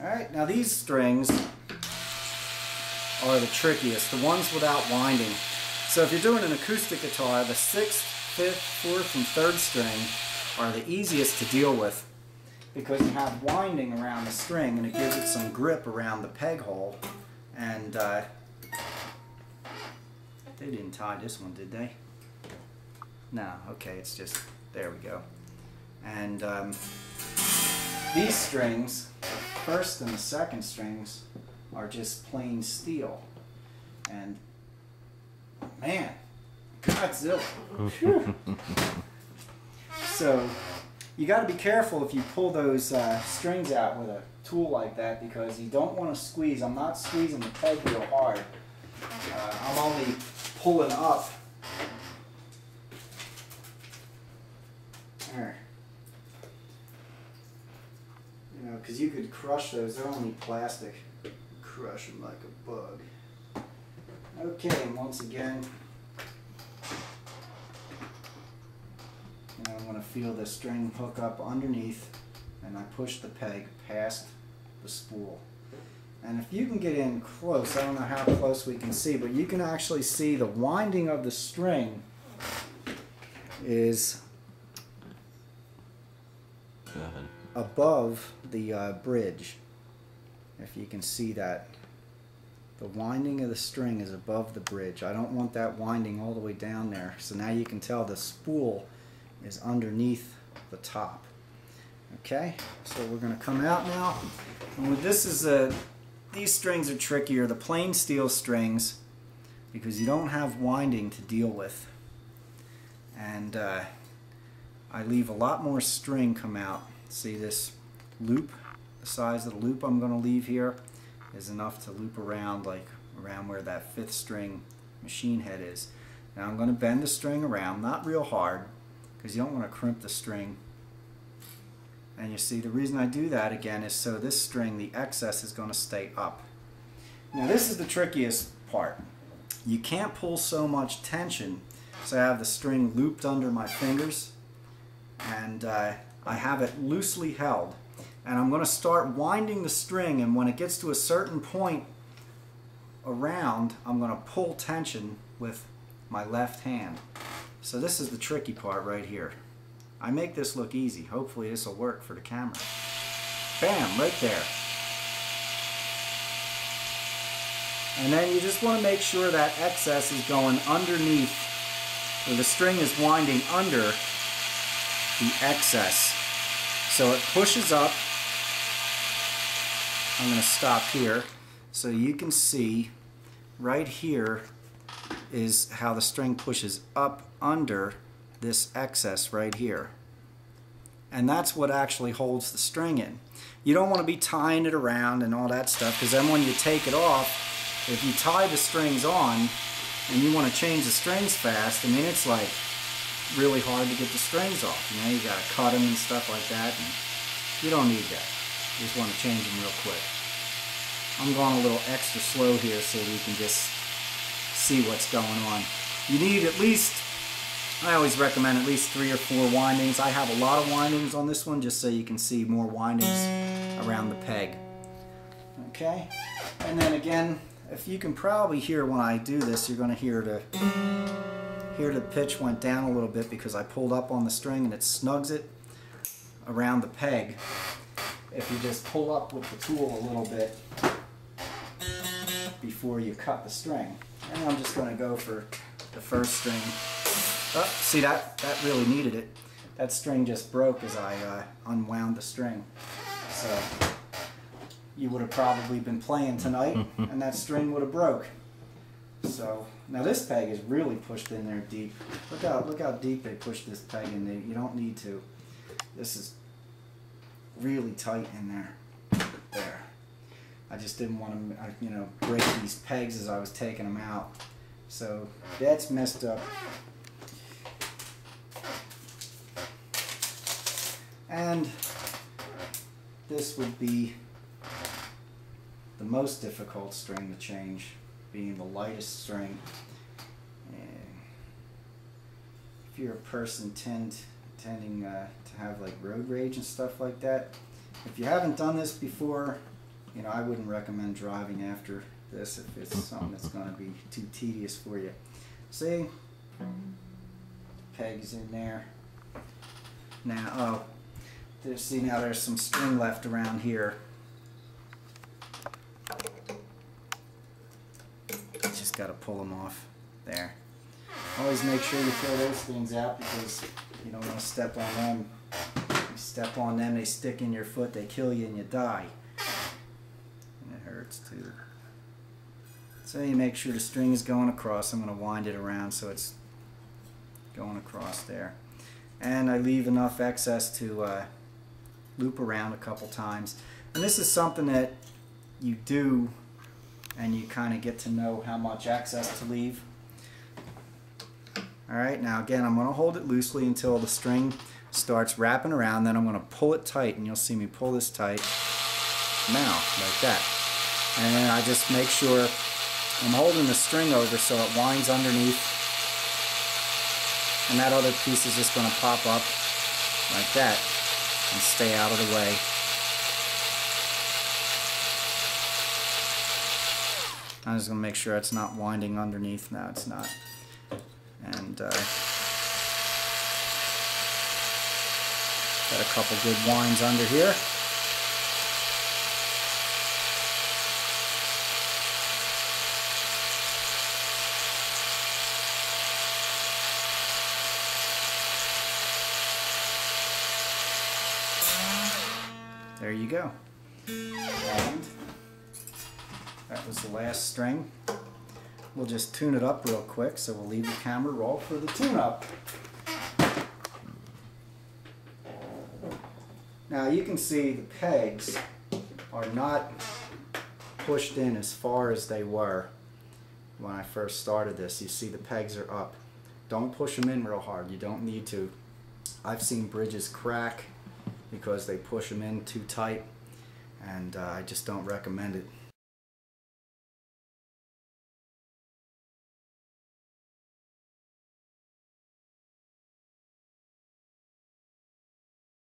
Alright, now these strings are the trickiest, the ones without winding. So if you're doing an acoustic guitar, the 6th, 5th, 4th, and 3rd string are the easiest to deal with because you have winding around the string and it gives it some grip around the peg hole. And they didn't tie this one, did they? No, okay, it's just, there we go. And these strings, the 1st and the 2nd strings, are just plain steel. And man, Godzilla. So you got to be careful if you pull those strings out with a tool like that because you don't want to squeeze. I'm not squeezing the peg real hard. I'm only pulling up. There. You know, because you could crush those. They're only plastic. Crush them like a bug. Okay, and once again, I'm going to feel the string hook up underneath and I push the peg past the spool. And if you can get in close, I don't know how close we can see, but you can actually see the winding of the string is above the bridge. If you can see that. The winding of the string is above the bridge. I don't want that winding all the way down there. So now you can tell the spool is underneath the top. Okay, so we're going to come out now. And with this is these strings are trickier, the plain steel strings, because you don't have winding to deal with. And I leave a lot more string come out. See this loop? The size of the loop I'm going to leave here is enough to loop around, like around where that 5th string machine head is. Now I'm going to bend the string around, not real hard, because you don't want to crimp the string. And you see the reason I do that again is so this string, the excess, is going to stay up. Now this is the trickiest part. You can't pull so much tension, so I have the string looped under my fingers and I have it loosely held. And I'm going to start winding the string, and when it gets to a certain point around, I'm going to pull tension with my left hand. So this is the tricky part right here. I make this look easy. Hopefully this will work for the camera. Bam, right there. And then you just want to make sure that excess is going underneath, or the string is winding under the excess. So it pushes up. I'm going to stop here so you can see right here is how the string pushes up under this excess right here. And that's what actually holds the string in. You don't want to be tying it around and all that stuff, because then when you take it off, if you tie the strings on and you want to change the strings fast, I mean, it's like really hard to get the strings off. You know, you got to cut them and stuff like that, and you don't need that. You just want to change them real quick. I'm going a little extra slow here so we can just see what's going on. You need at least, I always recommend at least 3 or 4 windings. I have a lot of windings on this one just so you can see more windings around the peg. Okay, and then again, if you can probably hear when I do this, you're going to hear the pitch went down a little bit because I pulled up on the string and it snugs it around the peg. If you just pull up with the tool a little bit before you cut the string. And I'm just going to go for the 1st string. Oh, see that really needed it. That string just broke as I unwound the string. So you would have probably been playing tonight and that string would have broke. So now this peg is really pushed in there deep. Look how deep they pushed this peg in there. You don't need to. This is really tight in there. There. I just didn't want to, you know, break these pegs as I was taking them out. So that's messed up. And this would be the most difficult string to change, being the lightest string. And if you're a person tending to have like road rage and stuff like that, if you haven't done this before, you know, I wouldn't recommend driving after this if it's something that's going to be too tedious for you. See? Pegs in there. Now, oh, see, now there's some string left around here. Just got to pull them off there. Always make sure you throw those things out because you don't want to step on them. You step on them, they stick in your foot, they kill you, and you die. And it hurts too. So you make sure the string is going across. I'm going to wind it around so it's going across there. And I leave enough excess to loop around a couple times. And this is something that you do and you kind of get to know how much excess to leave. Alright, now again I'm going to hold it loosely until the string starts wrapping around, then I'm going to pull it tight, and you'll see me pull this tight now, like that. And then I just make sure I'm holding the string over so it winds underneath, and that other piece is just going to pop up like that and stay out of the way. I'm just going to make sure it's not winding underneath. No, it's not. And got a couple good winds under here. There you go. And that was the last string. We'll just tune it up real quick, so we'll leave the camera roll for the tune-up. Now you can see the pegs are not pushed in as far as they were when I first started this. You see the pegs are up. Don't push them in real hard. You don't need to. I've seen bridges crack because they push them in too tight, and I just don't recommend it.